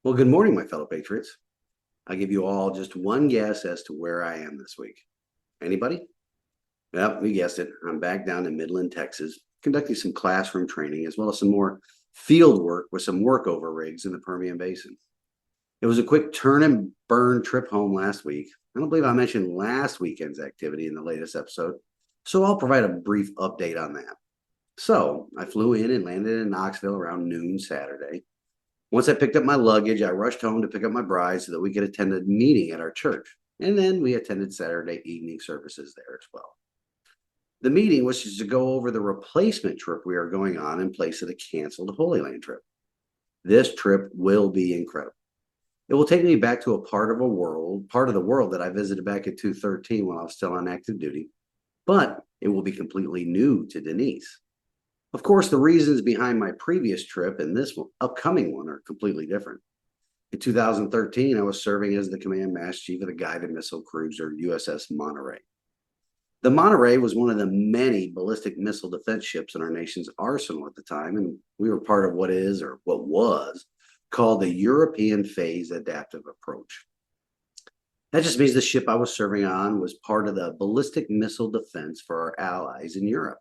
Well, good morning, my fellow patriots. I'll give you all just one guess as to where I am this week. Anybody? Well, you guessed it. I'm back down in Midland, Texas, conducting some classroom training as well as some more field work with some workover rigs in the Permian Basin. It was a quick turn and burn trip home last week. I don't believe I mentioned last weekend's activity in the latest episode, so I'll provide a brief update on that. So I flew in and landed in Knoxville around noon Saturday. Once I picked up my luggage, I rushed home to pick up my bride so that we could attend a meeting at our church. And then we attended Saturday evening services there as well. The meeting was just to go over the replacement trip we are going on in place of the canceled Holy Land trip. This trip will be incredible. It will take me back to a part of the world that I visited back in 2013 when I was still on active duty, but it will be completely new to Denise. Of course, the reasons behind my previous trip and this upcoming one are completely different. In 2013, I was serving as the Command Master Chief of the guided missile cruiser USS Monterey. The Monterey was one of the many ballistic missile defense ships in our nation's arsenal at the time, and we were part of what was called the European Phase Adaptive Approach. That just means the ship I was serving on was part of the ballistic missile defense for our allies in Europe.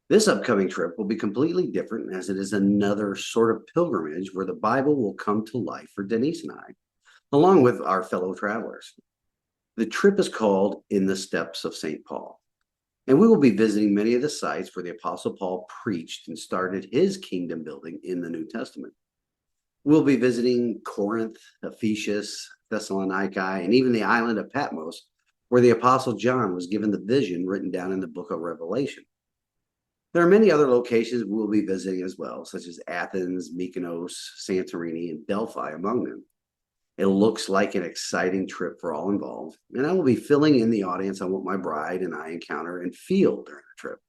This upcoming trip will be completely different, as it is another sort of pilgrimage where the Bible will come to life for Denise and I, along with our fellow travelers. The trip is called In the Steps of St. Paul, and we will be visiting many of the sites where the Apostle Paul preached and started his kingdom building in the New Testament. We'll be visiting Corinth, Ephesus, Thessalonica, and even the island of Patmos, where the Apostle John was given the vision written down in the book of Revelation. There are many other locations we will be visiting as well, such as Athens, Mykonos, Santorini, and Delphi among them. It looks like an exciting trip for all involved, and I will be filling in the audience on what my bride and I encounter and feel during the trip.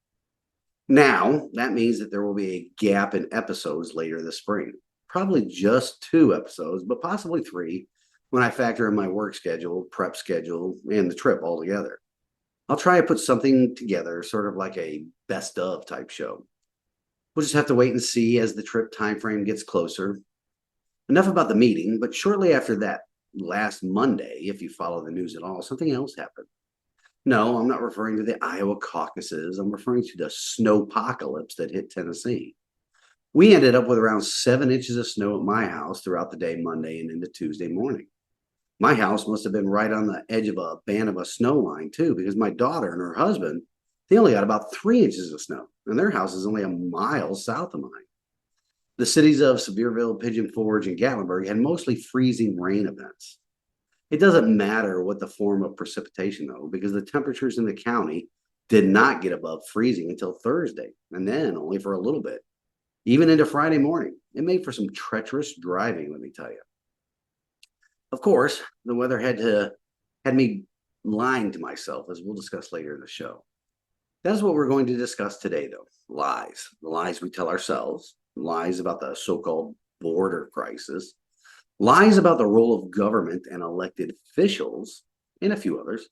Now, that means that there will be a gap in episodes later this spring. Probably just 2 episodes, but possibly 3 when I factor in my work schedule, prep schedule, and the trip all together. I'll try to put something together, sort of like a best of type show. We'll just have to wait and see as the trip time frame gets closer. Enough about the meeting, but shortly after that, last Monday, if you follow the news at all, something else happened. No, I'm not referring to the Iowa caucuses. I'm referring to the snowpocalypse that hit Tennessee. We ended up with around 7 inches of snow at my house throughout the day Monday and into Tuesday morning. My house must have been right on the edge of a band of a snow line too, because my daughter and her husband, they only got about 3 inches of snow, and their house is only a mile south of mine. The cities of Sevierville, Pigeon Forge, and Gatlinburg had mostly freezing rain events. It doesn't matter what the form of precipitation, though, because the temperatures in the county did not get above freezing until Thursday, and then only for a little bit. Even into Friday morning, it made for some treacherous driving, let me tell you. Of course, the weather had me lying to myself, as we'll discuss later in the show. That's what we're going to discuss today, though. Lies. The lies we tell ourselves, lies about the so-called border crisis, lies about the role of government and elected officials, and a few others.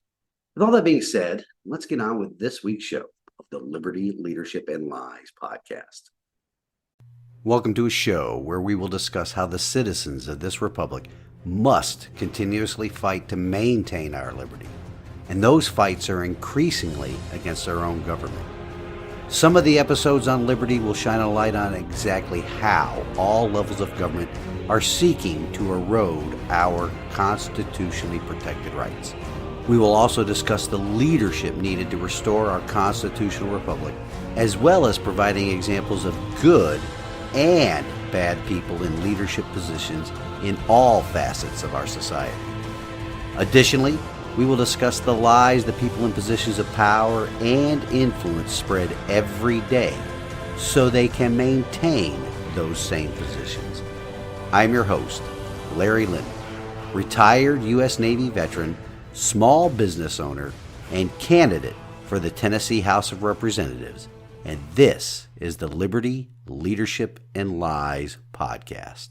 With all that being said, let's get on with this week's show of the Liberty, Leadership, and Lies podcast. Welcome to a show where we will discuss how the citizens of this republic must continuously fight to maintain our liberty, and those fights are increasingly against our own government. Some of the episodes on liberty will shine a light on exactly how all levels of government are seeking to erode our constitutionally protected rights. We will also discuss the leadership needed to restore our constitutional republic, as well as providing examples of good and bad people in leadership positions in all facets of our society. Additionally, we will discuss the lies the people in positions of power and influence spread every day so they can maintain those same positions. I'm your host, Larry Linden, retired U.S. Navy veteran, small business owner, and candidate for the Tennessee House of Representatives, and this is the Liberty, Leadership, and Lies podcast.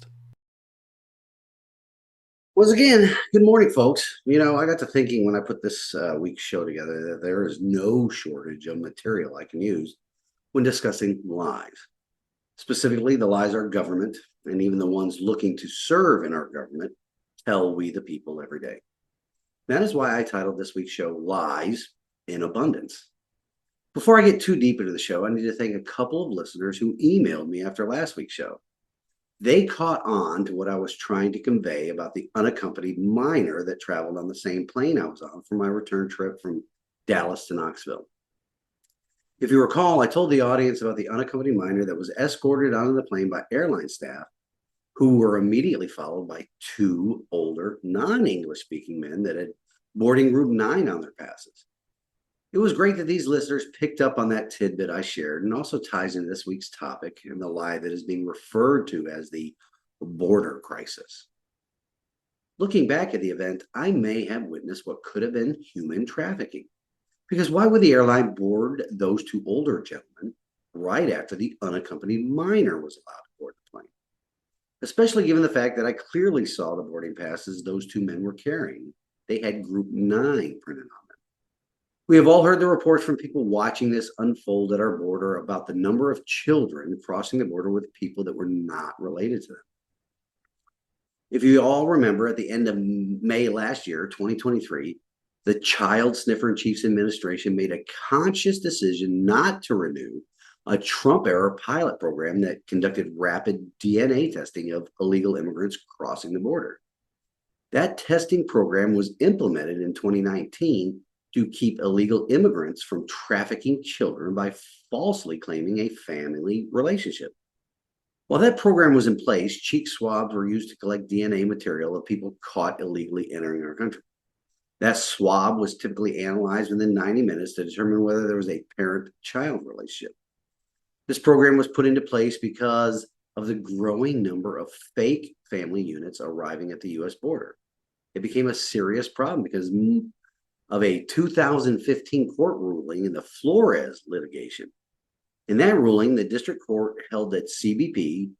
Once again, good morning, folks. I got to thinking when I put this week's show together that there is no shortage of material I can use when discussing lies. Specifically, the lies our government, and even the ones looking to serve in our government, tell we the people every day. That is why I titled this week's show Lies in Abundance. Before I get too deep into the show, I need to thank a couple of listeners who emailed me after last week's show. They caught on to what I was trying to convey about the unaccompanied minor that traveled on the same plane I was on for my return trip from Dallas to Knoxville. If you recall, I told the audience about the unaccompanied minor that was escorted onto the plane by airline staff, who were immediately followed by two older, non-English speaking men that had boarding group 9 on their passes. It was great that these listeners picked up on that tidbit I shared, and also ties into this week's topic and the lie that is being referred to as the border crisis. Looking back at the event, I may have witnessed what could have been human trafficking. Because why would the airline board those two older gentlemen right after the unaccompanied minor was allowed to board the plane? Especially given the fact that I clearly saw the boarding passes those two men were carrying. They had Group 9 printed on them. We have all heard the reports from people watching this unfold at our border about the number of children crossing the border with people that were not related to them. If you all remember, at the end of May last year, 2023, the Child Sniffer in Chief's administration made a conscious decision not to renew a Trump-era pilot program that conducted rapid DNA testing of illegal immigrants crossing the border. That testing program was implemented in 2019 to keep illegal immigrants from trafficking children by falsely claiming a family relationship. While that program was in place, cheek swabs were used to collect DNA material of people caught illegally entering our country. That swab was typically analyzed within 90 minutes to determine whether there was a parent-child relationship. This program was put into place because of the growing number of fake family units arriving at the U.S. border. It became a serious problem because of a 2015 court ruling in the Flores litigation. In that ruling, the district court held that CBP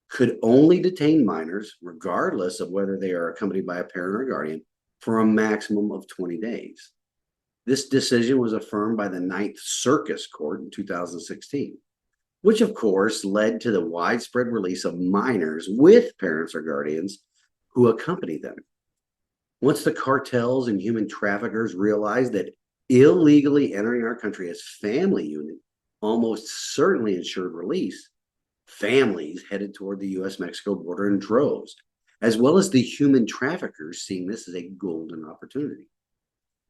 could only detain minors, regardless of whether they are accompanied by a parent or guardian, for a maximum of 20 days. This decision was affirmed by the Ninth Circuit Court in 2016, which of course led to the widespread release of minors with parents or guardians who accompany them. Once the cartels and human traffickers realized that illegally entering our country as family unit almost certainly ensured release, families headed toward the U.S.-Mexico border in droves, as well as the human traffickers seeing this as a golden opportunity.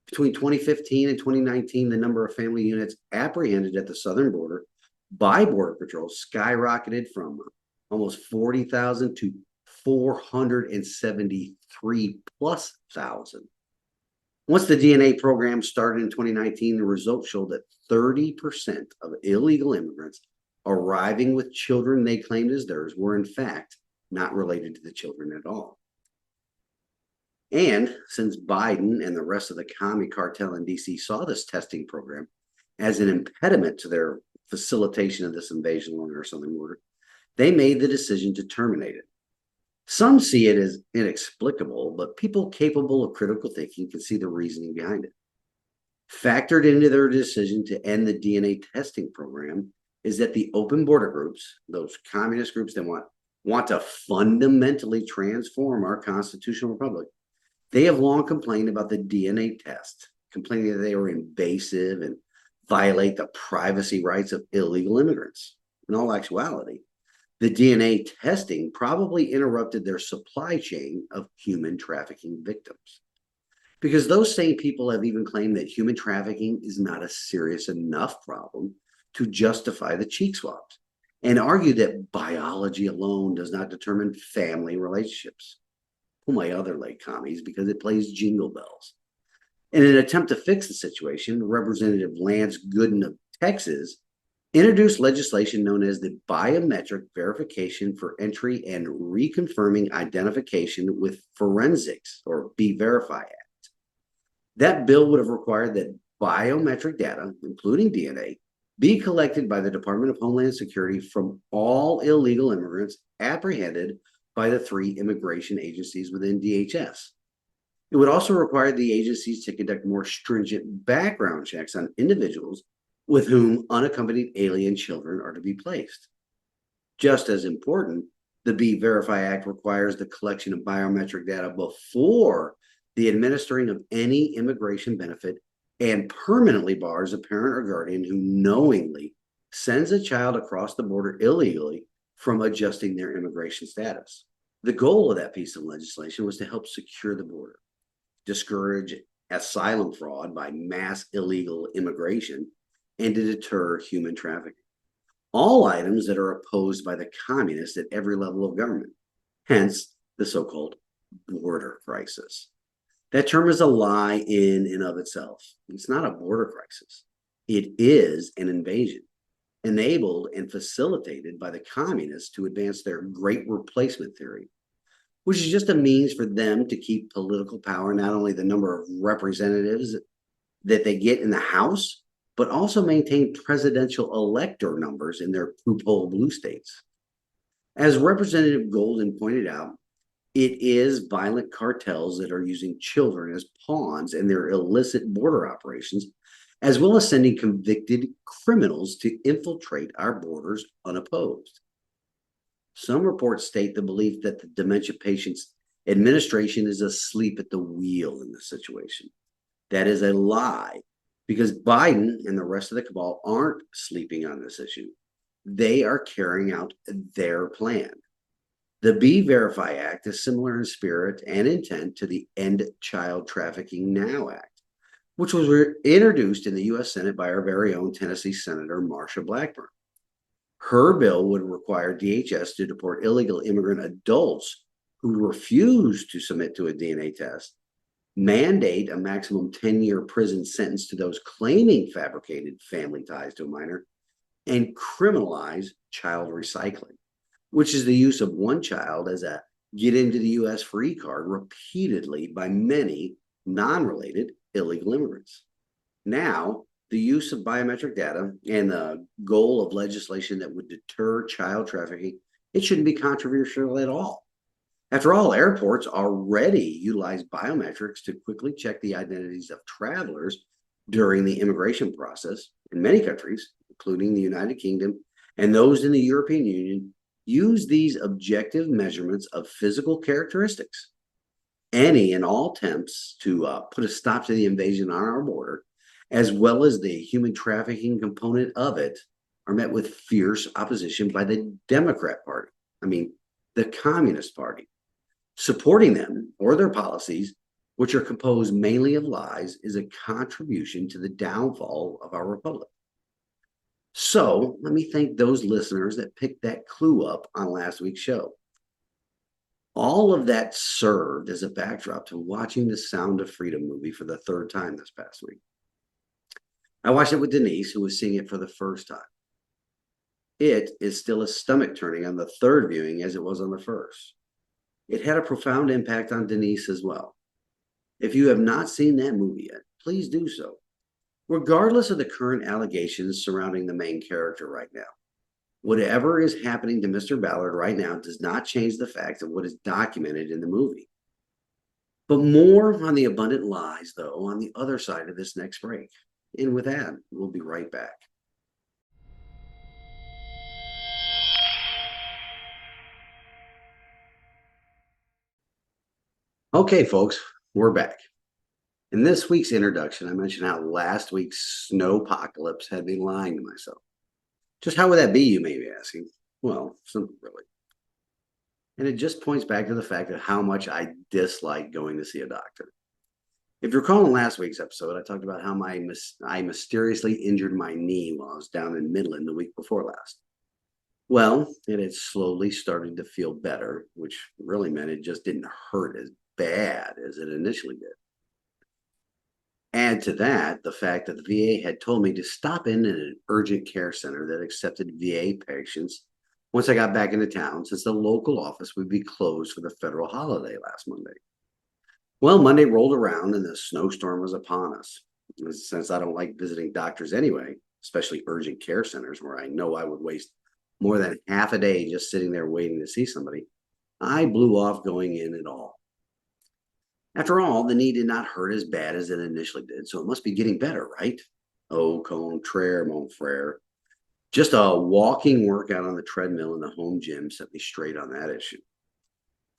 Between 2015 and 2019, the number of family units apprehended at the southern border by Border Patrol skyrocketed from almost 40,000 to 473 plus thousand. Once the DNA program started in 2019, the results showed that 30% of illegal immigrants arriving with children they claimed as theirs were in fact not related to the children at all. And since Biden and the rest of the commie cartel in DC saw this testing program as an impediment to their facilitation of this invasion along our southern border, they made the decision to terminate it. Some see it as inexplicable, but people capable of critical thinking can see the reasoning behind it. Factored into their decision to end the DNA testing program is that the open border groups, those communist groups that want to fundamentally transform our constitutional republic, they have long complained about the DNA test, complaining that they were invasive and violate the privacy rights of illegal immigrants. In all actuality, the DNA testing probably interrupted their supply chain of human trafficking victims. Because those same people have even claimed that human trafficking is not a serious enough problem to justify the cheek swabs, and argue that biology alone does not determine family relationships. Pull my other leg, commies, because it plays jingle bells. In an attempt to fix the situation, Representative Lance Gooden of Texas introduced legislation known as the Biometric Verification for Entry and Reconfirming Identification with Forensics, or B-Verify Act. That bill would have required that biometric data, including DNA, be collected by the Department of Homeland Security from all illegal immigrants apprehended by the 3 immigration agencies within DHS. It would also require the agencies to conduct more stringent background checks on individuals with whom unaccompanied alien children are to be placed. Just as important, The Be Verify Act requires the collection of biometric data before the administering of any immigration benefit and permanently bars a parent or guardian who knowingly sends a child across the border illegally from adjusting their immigration status. The goal of that piece of legislation was to help secure the border, discourage asylum fraud by mass illegal immigration, and to deter human trafficking. All items that are opposed by the communists at every level of government, hence the so-called border crisis. That term is a lie in and of itself. It's not a border crisis. It is an invasion, enabled and facilitated by the communists to advance their great replacement theory, which is just a means for them to keep political power, not only the number of representatives that they get in the House, but also maintain presidential elector numbers in their poop-hole blue states. As Representative Golden pointed out, it is violent cartels that are using children as pawns in their illicit border operations, as well as sending convicted criminals to infiltrate our borders unopposed. Some reports state the belief that the dementia patient's administration is asleep at the wheel in this situation. That is a lie, because Biden and the rest of the cabal aren't sleeping on this issue. They are carrying out their plan. The Be Verify Act is similar in spirit and intent to the End Child Trafficking Now Act, which was introduced in the U.S. Senate by our very own Tennessee Senator Marsha Blackburn. Her bill would require DHS to deport illegal immigrant adults who refuse to submit to a DNA test, mandate a maximum 10-year prison sentence to those claiming fabricated family ties to a minor, and criminalize child recycling, which is the use of one child as a get into the U.S. free card repeatedly by many non-related illegal immigrants. Now, the use of biometric data and the goal of legislation that would deter child trafficking, it shouldn't be controversial at all. After all, airports already utilize biometrics to quickly check the identities of travelers during the immigration process. In many countries, including the United Kingdom and those in the European Union, use these objective measurements of physical characteristics. Any and all attempts to put a stop to the invasion on our border, as well as the human trafficking component of it, are met with fierce opposition by the Democrat Party. The Communist Party. Supporting them or their policies, which are composed mainly of lies, is a contribution to the downfall of our republic. So let me thank those listeners that picked that clue up on last week's show. All of that served as a backdrop to watching the Sound of Freedom movie for the third time this past week. I watched it with Denise, who was seeing it for the first time. It is still as stomach turning on the third viewing as it was on the first. It had a profound impact on Denise as well. If you have not seen that movie yet, please do so. Regardless of the current allegations surrounding the main character right now, whatever is happening to Mr. Ballard right now does not change the fact of what is documented in the movie. But more on the abundant lies, though, on the other side of this next break. And with that, we'll be right back. Okay, folks, we're back. In this week's introduction, I mentioned how last week's snowpocalypse had me lying to myself. Just how would that be, you may be asking? Well, simple, really. And it just points back to the fact of how much I dislike going to see a doctor. If you recall in last week's episode, I talked about how I mysteriously injured my knee while I was down in Midland the week before last. Well, it had slowly started to feel better, which really meant it just didn't hurt as bad as it initially did. Add to that the fact that the VA had told me to stop in at an urgent care center that accepted VA patients once I got back into town, since the local office would be closed for the federal holiday last Monday. Well, Monday rolled around and the snowstorm was upon us. Since I don't like visiting doctors anyway, especially urgent care centers where I know I would waste more than half a day just sitting there waiting to see somebody, I blew off going in at all. After all, the knee did not hurt as bad as it initially did, so it must be getting better, right? Au contraire, mon frere. Just a walking workout on the treadmill in the home gym set me straight on that issue.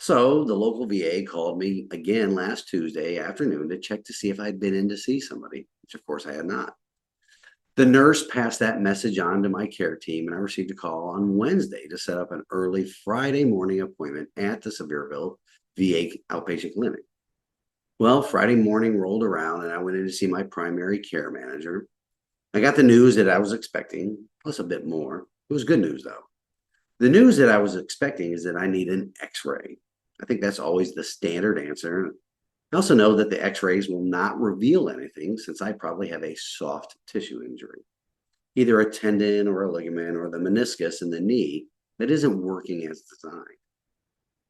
So the local VA called me again last Tuesday afternoon to check to see if I'd been in to see somebody, which of course I had not. The nurse passed that message on to my care team, and I received a call on Wednesday to set up an early Friday morning appointment at the Sevierville VA outpatient clinic. Well, Friday morning rolled around, and I went in to see my primary care manager. I got the news that I was expecting, plus a bit more. It was good news, though. The news that I was expecting is that I need an x-ray. I think that's always the standard answer. I also know that the x-rays will not reveal anything since I probably have a soft tissue injury, either a tendon or a ligament or the meniscus in the knee that isn't working as designed.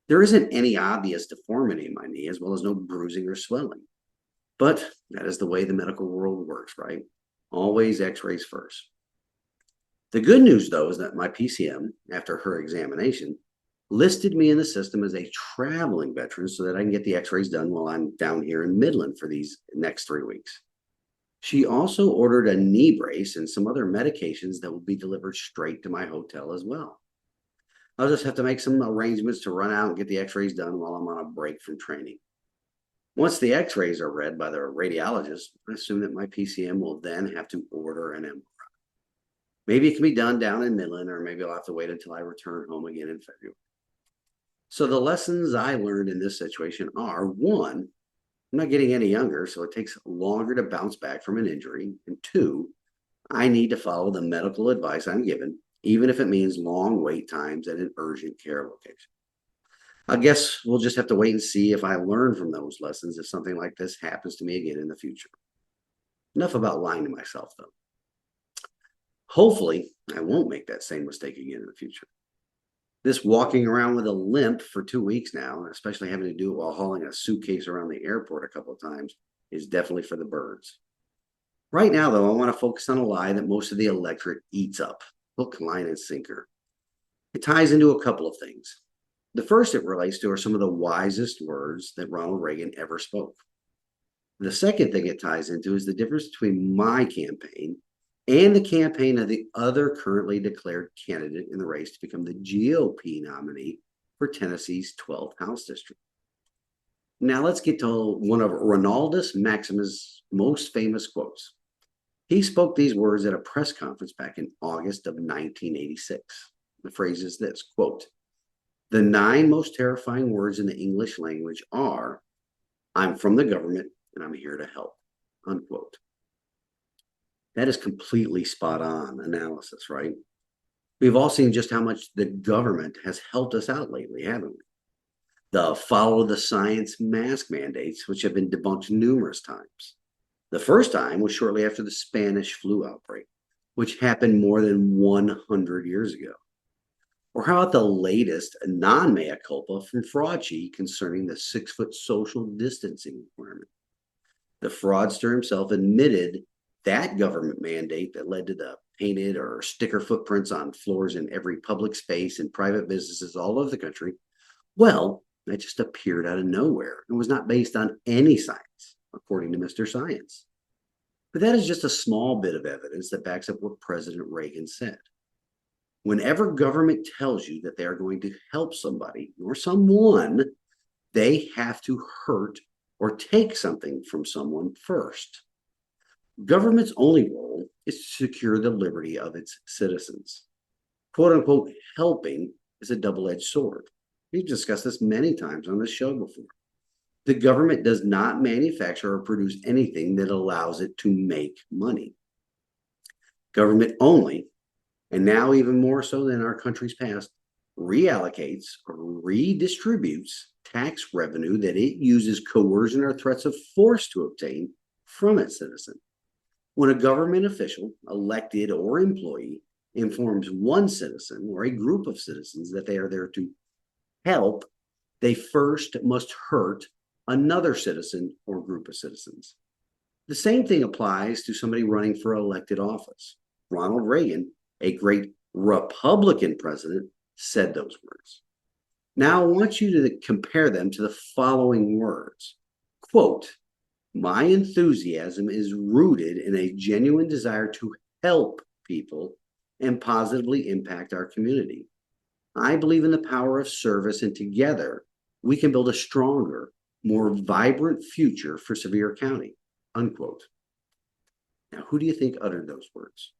There isn't any obvious deformity in my knee, as well as no bruising or swelling. But that is the way the medical world works, right? Always x-rays first. The good news, though, is that my PCM, after her examination, listed me in the system as a traveling veteran so that I can get the x-rays done while I'm down here in Midland for these next 3 weeks. She also ordered a knee brace and some other medications that will be delivered straight to my hotel as well. I'll just have to make some arrangements to run out and get the x-rays done while I'm on a break from training. Once the x-rays are read by the radiologist, I assume that my PCM will then have to order an MRI. Maybe it can be done down in Midland, or maybe I'll have to wait until I return home again in February. So the lessons I learned in this situation are: one, I'm not getting any younger, so it takes longer to bounce back from an injury. And two, I need to follow the medical advice I'm given, even if it means long wait times at an urgent care location. I guess we'll just have to wait and see if I learn from those lessons if something like this happens to me again in the future. Enough about lying to myself, though. Hopefully, I won't make that same mistake again in the future. This walking around with a limp for 2 weeks now, especially having to do it while hauling a suitcase around the airport a couple of times, is definitely for the birds. Right now, though, I want to focus on a lie that most of the electorate eats up: hook, line, and sinker. It ties into a couple of things. The first it relates to are some of the wisest words that Ronald Reagan ever spoke. The second thing it ties into is the difference between my campaign and the campaign of the other currently declared candidate in the race to become the GOP nominee for Tennessee's 12th House District. Now let's get to one of Ronaldus Maximus' most famous quotes. He spoke these words at a press conference back in August of 1986. The phrase is this, quote, "The 9 most terrifying words in the English language are, I'm from the government and I'm here to help," unquote. That is completely spot on analysis, right? We've all seen just how much the government has helped us out lately, haven't we? The follow the science mask mandates, which have been debunked numerous times. The first time was shortly after the Spanish flu outbreak, which happened more than 100 years ago. Or how about the latest non-mea culpa from Fraudchi concerning the 6-foot social distancing requirement? The fraudster himself admitted that government mandate that led to the painted or sticker footprints on floors in every public space and private businesses all over the country, well, that just appeared out of nowhere and was not based on any science, according to Mr. Science. But that is just a small bit of evidence that backs up what President Reagan said. Whenever government tells you that they are going to help somebody or someone, they have to hurt or take something from someone first. Government's only role is to secure the liberty of its citizens. Quote unquote, helping is a double-edged sword. We've discussed this many times on this show before. The government does not manufacture or produce anything that allows it to make money. Government only, and now even more so than our country's past, reallocates or redistributes tax revenue that it uses coercion or threats of force to obtain from its citizens. When a government official, elected or employee, informs one citizen or a group of citizens that they are there to help, they first must hurt another citizen or group of citizens. The same thing applies to somebody running for elected office. Ronald Reagan, a great Republican president, said those words. Now I want you to compare them to the following words. Quote, "My enthusiasm is rooted in a genuine desire to help people and positively impact our community. I believe in the power of service, and together we can build a stronger, more vibrant future for Sevier County, unquote. Now, who do you think uttered those words?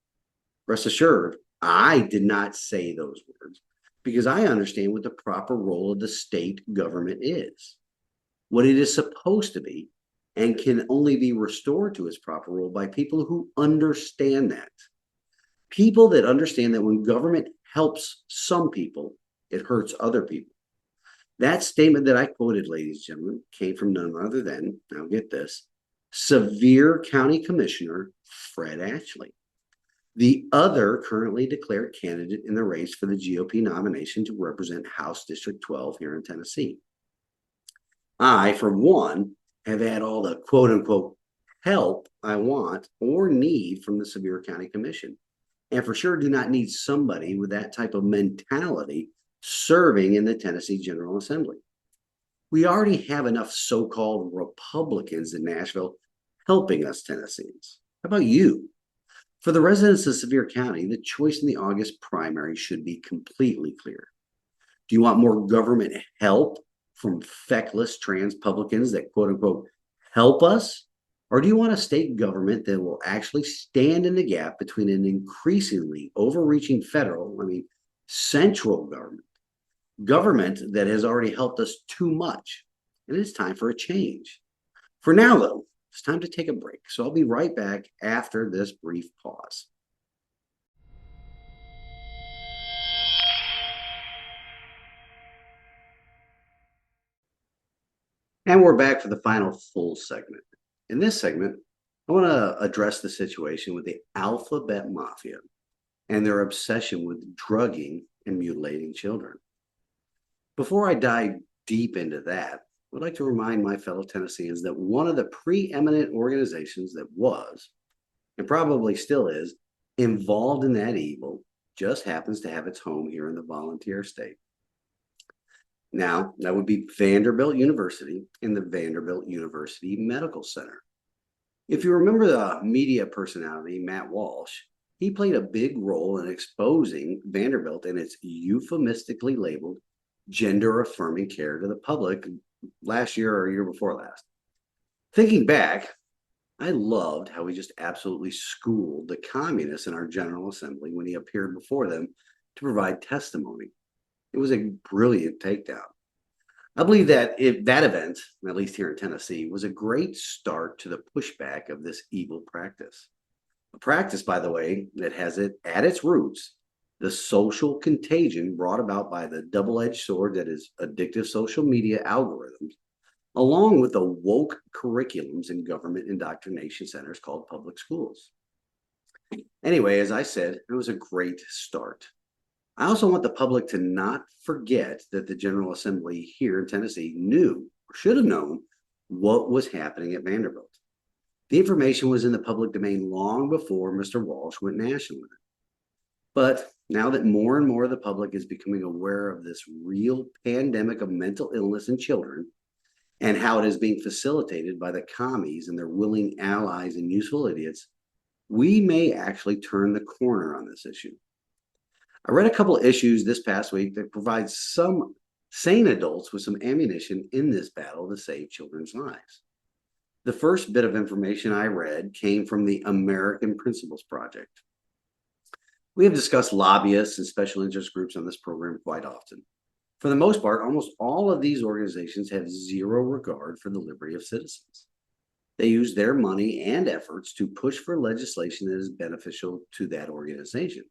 Rest assured, I did not say those words because I understand what the proper role of the state government is, what it is supposed to be, and can only be restored to its proper role by people who understand that. People that understand that when government helps some people, it hurts other people. That statement that I quoted, ladies and gentlemen, came from none other than, now get this, Sevier County Commissioner Fred Ashley, the other currently declared candidate in the race for the GOP nomination to represent House District 12 here in Tennessee. I, for one, have had all the quote unquote help I want or need from the Sevier County Commission, and for sure do not need somebody with that type of mentality serving in the Tennessee General Assembly. We already have enough so-called Republicans in Nashville helping us Tennesseans. How about you? For the residents of Sevier County, the choice in the August primary should be completely clear. Do you want more government help from feckless trans-publicans that quote unquote help us? Or do you want a state government that will actually stand in the gap between an increasingly overreaching federal, central government that has already helped us too much? And it's time for a change. For now, though, it's time to take a break. So I'll be right back after this brief pause. And we're back for the final full segment. In this segment, I want to address the situation with the alphabet mafia and their obsession with drugging and mutilating children. Before I dive deep into that, I would like to remind my fellow Tennesseans that one of the preeminent organizations that was, and probably still is, involved in that evil just happens to have its home here in the volunteer state. Now, that would be Vanderbilt University and the Vanderbilt University Medical Center. If you remember the media personality, Matt Walsh, he played a big role in exposing Vanderbilt and its euphemistically labeled gender-affirming care to the public last year or year before last. Thinking back, I loved how he just absolutely schooled the communists in our General Assembly when he appeared before them to provide testimony. It was a brilliant takedown. I believe that that event, at least here in Tennessee, was a great start to the pushback of this evil practice. A practice, by the way, that has it at its roots the social contagion brought about by the double-edged sword that is addictive social media algorithms, along with the woke curriculums in government indoctrination centers called public schools. Anyway, as I said, it was a great start. I also want the public to not forget that the General Assembly here in Tennessee knew, or should have known, what was happening at Vanderbilt. The information was in the public domain long before Mr. Walsh went national with it. But now that more and more of the public is becoming aware of this real pandemic of mental illness in children and how it is being facilitated by the commies and their willing allies and useful idiots, we may actually turn the corner on this issue. I read a couple of issues this past week that provide some sane adults with some ammunition in this battle to save children's lives. The first bit of information I read came from the American Principles Project. We have discussed lobbyists and special interest groups on this program quite often. For the most part, almost all of these organizations have zero regard for the liberty of citizens. They use their money and efforts to push for legislation that is beneficial to that organization,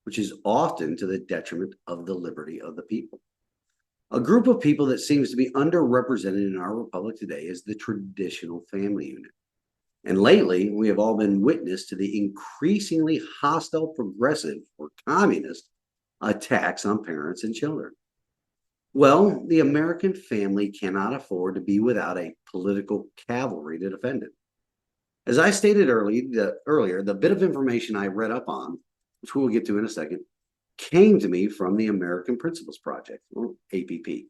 which is often to the detriment of the liberty of the people. A group of people that seems to be underrepresented in our republic today is the traditional family unit. And lately, we have all been witness to the increasingly hostile, progressive, or communist attacks on parents and children. Well, the American family cannot afford to be without a political cavalry to defend it. As I stated earlier, the bit of information I read up on, which we'll get to in a second, came to me from the American Principles Project, or APP.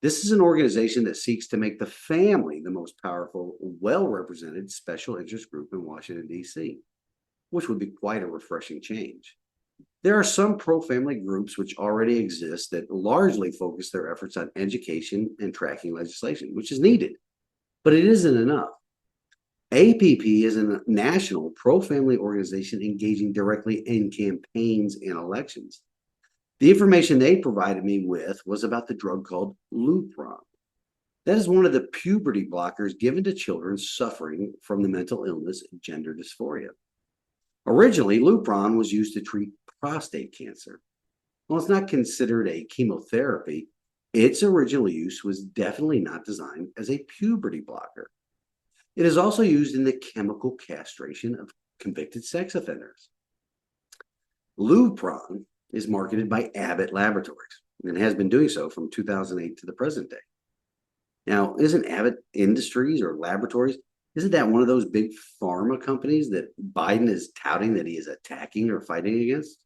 This is an organization that seeks to make the family the most powerful, well-represented special interest group in Washington, D.C., which would be quite a refreshing change. There are some pro-family groups which already exist that largely focus their efforts on education and tracking legislation, which is needed, but it isn't enough. APP is a national pro-family organization engaging directly in campaigns and elections. The information they provided me with was about the drug called Lupron. That is one of the puberty blockers given to children suffering from the mental illness gender dysphoria. Originally, Lupron was used to treat prostate cancer. While it's not considered a chemotherapy, its original use was definitely not designed as a puberty blocker. It is also used in the chemical castration of convicted sex offenders. Lupron is marketed by Abbott Laboratories and has been doing so from 2008 to the present day. Now, isn't Abbott Industries or Laboratories, isn't that one of those big pharma companies that Biden is touting that he is attacking or fighting against?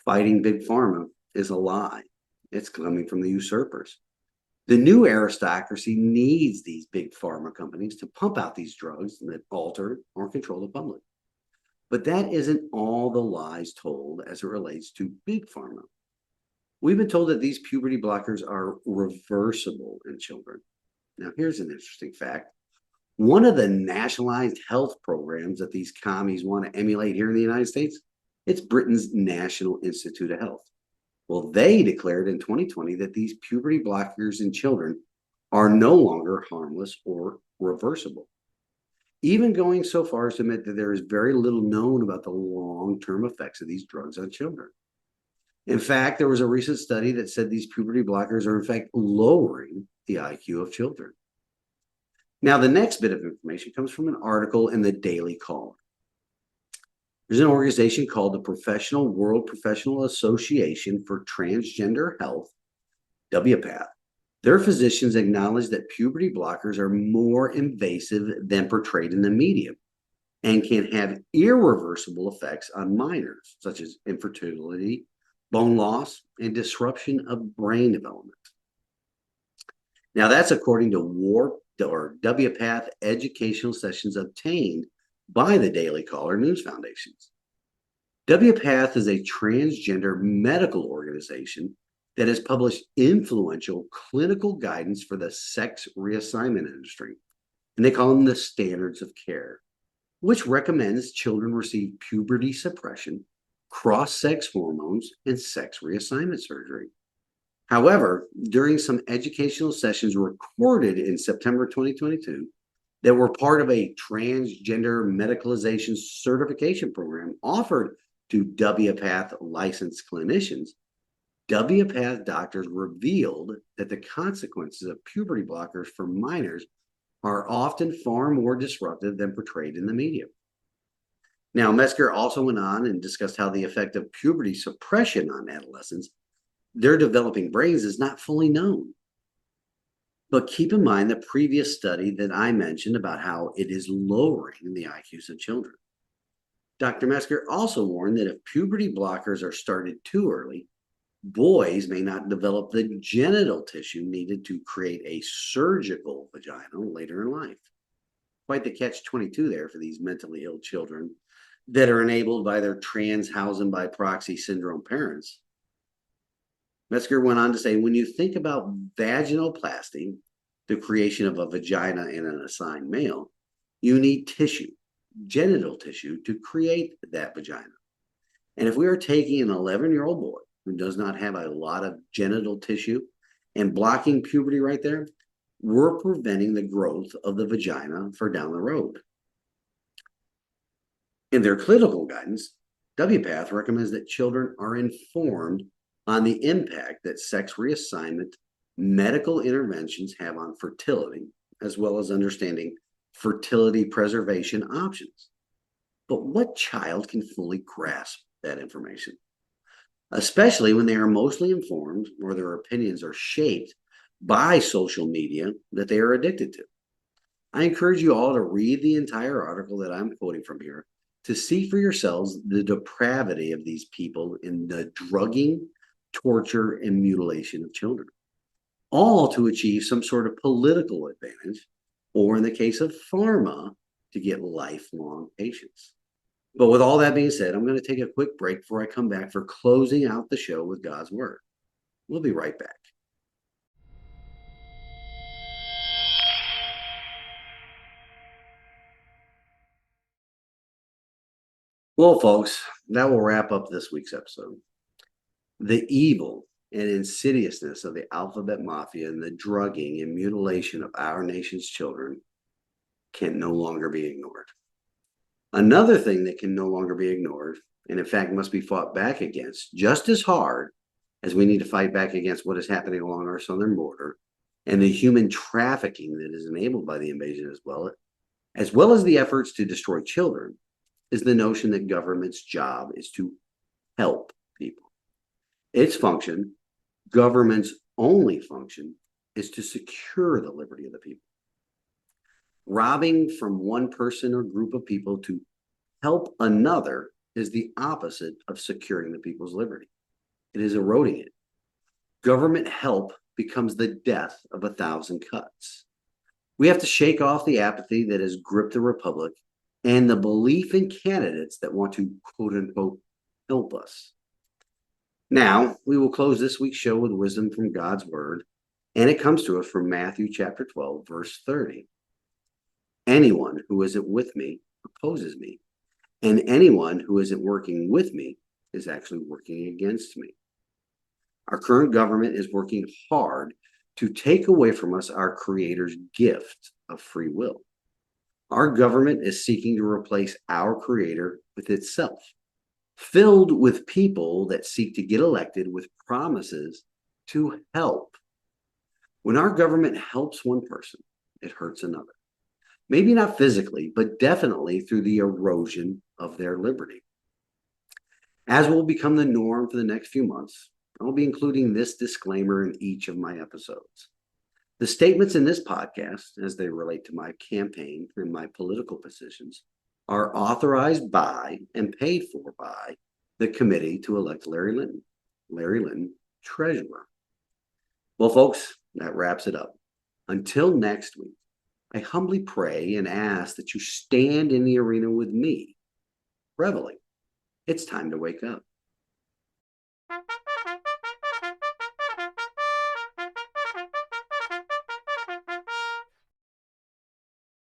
Fighting big pharma is a lie. It's coming from the usurpers. The new aristocracy needs these big pharma companies to pump out these drugs that alter or control the public. But that isn't all the lies told as it relates to big pharma. We've been told that these puberty blockers are reversible in children. Now, here's an interesting fact. One of the nationalized health programs that these commies want to emulate here in the United States, it's Britain's National Institute of Health. Well, they declared in 2020 that these puberty blockers in children are no longer harmless or reversible, even going so far as to admit that there is very little known about the long-term effects of these drugs on children. In fact, there was a recent study that said these puberty blockers are in fact lowering the IQ of children. Now, the next bit of information comes from an article in the Daily Caller. There's an organization called the World Professional Association for Transgender Health, WPATH. Their physicians acknowledge that puberty blockers are more invasive than portrayed in the media and can have irreversible effects on minors, such as infertility, bone loss, and disruption of brain development. Now, that's according to WPATH educational sessions obtained by the Daily Caller News Foundations. WPATH is a transgender medical organization that has published influential clinical guidance for the sex reassignment industry, and they call them the standards of care, which recommends children receive puberty suppression, cross-sex hormones, and sex reassignment surgery. However, during some educational sessions recorded in September 2022 that were part of a transgender medicalization certification program offered to WPATH licensed clinicians, WPATH doctors revealed that the consequences of puberty blockers for minors are often far more disruptive than portrayed in the media. Now, Metzger also went on and discussed how the effect of puberty suppression on adolescents, their developing brains, is not fully known. But keep in mind the previous study that I mentioned about how it is lowering the IQs of children. Dr. Metzger also warned that if puberty blockers are started too early, boys may not develop the genital tissue needed to create a surgical vagina later in life. Quite the catch-22 there for these mentally ill children that are enabled by their trans-housing by proxy syndrome parents. Metzger went on to say, when you think about vaginoplasty, the creation of a vagina in an assigned male, you need tissue, genital tissue, to create that vagina. And if we are taking an 11-year-old boy who does not have a lot of genital tissue and blocking puberty right there, we're preventing the growth of the vagina for down the road. In their clinical guidance, WPATH recommends that children are informed on the impact that sex reassignment medical interventions have on fertility, as well as understanding fertility preservation options. But what child can fully grasp that information? Especially when they are mostly informed or their opinions are shaped by social media that they are addicted to. I encourage you all to read the entire article that I'm quoting from here to see for yourselves the depravity of these people in the drugging, torture, and mutilation of children, all to achieve some sort of political advantage, or in the case of pharma, to get lifelong patients. But with all that being said, I'm going to take a quick break before I come back for closing out the show with God's Word. We'll be right back. Well, folks, that will wrap up this week's episode. The evil and insidiousness of the alphabet mafia and the drugging and mutilation of our nation's children can no longer be ignored. Another thing that can no longer be ignored, and in fact must be fought back against just as hard as we need to fight back against what is happening along our southern border and the human trafficking that is enabled by the invasion as well as the efforts to destroy children, is the notion that government's job is to help people. Its function, government's only function, is to secure the liberty of the people. Robbing from one person or group of people to help another is the opposite of securing the people's liberty. It is eroding it. Government help becomes the death of 1,000 cuts. We have to shake off the apathy that has gripped the republic and the belief in candidates that want to, quote unquote, help us. Now, we will close this week's show with wisdom from God's word, and it comes to us from Matthew chapter 12, verse 30. Anyone who isn't with me opposes me, and anyone who isn't working with me is actually working against me. Our current government is working hard to take away from us our Creator's gift of free will. Our government is seeking to replace our Creator with itself, filled with people that seek to get elected with promises to help. When our government helps one person, it hurts another. Maybe not physically, but definitely through the erosion of their liberty. As will become the norm for the next few months, I will be including this disclaimer in each of my episodes. The statements in this podcast, as they relate to my campaign and my political positions, are authorized by and paid for by the committee to elect Larry Linton. Larry Linton, treasurer. Well, folks, that wraps it up. Until next week, I humbly pray and ask that you stand in the arena with me, reveling. It's time to wake up.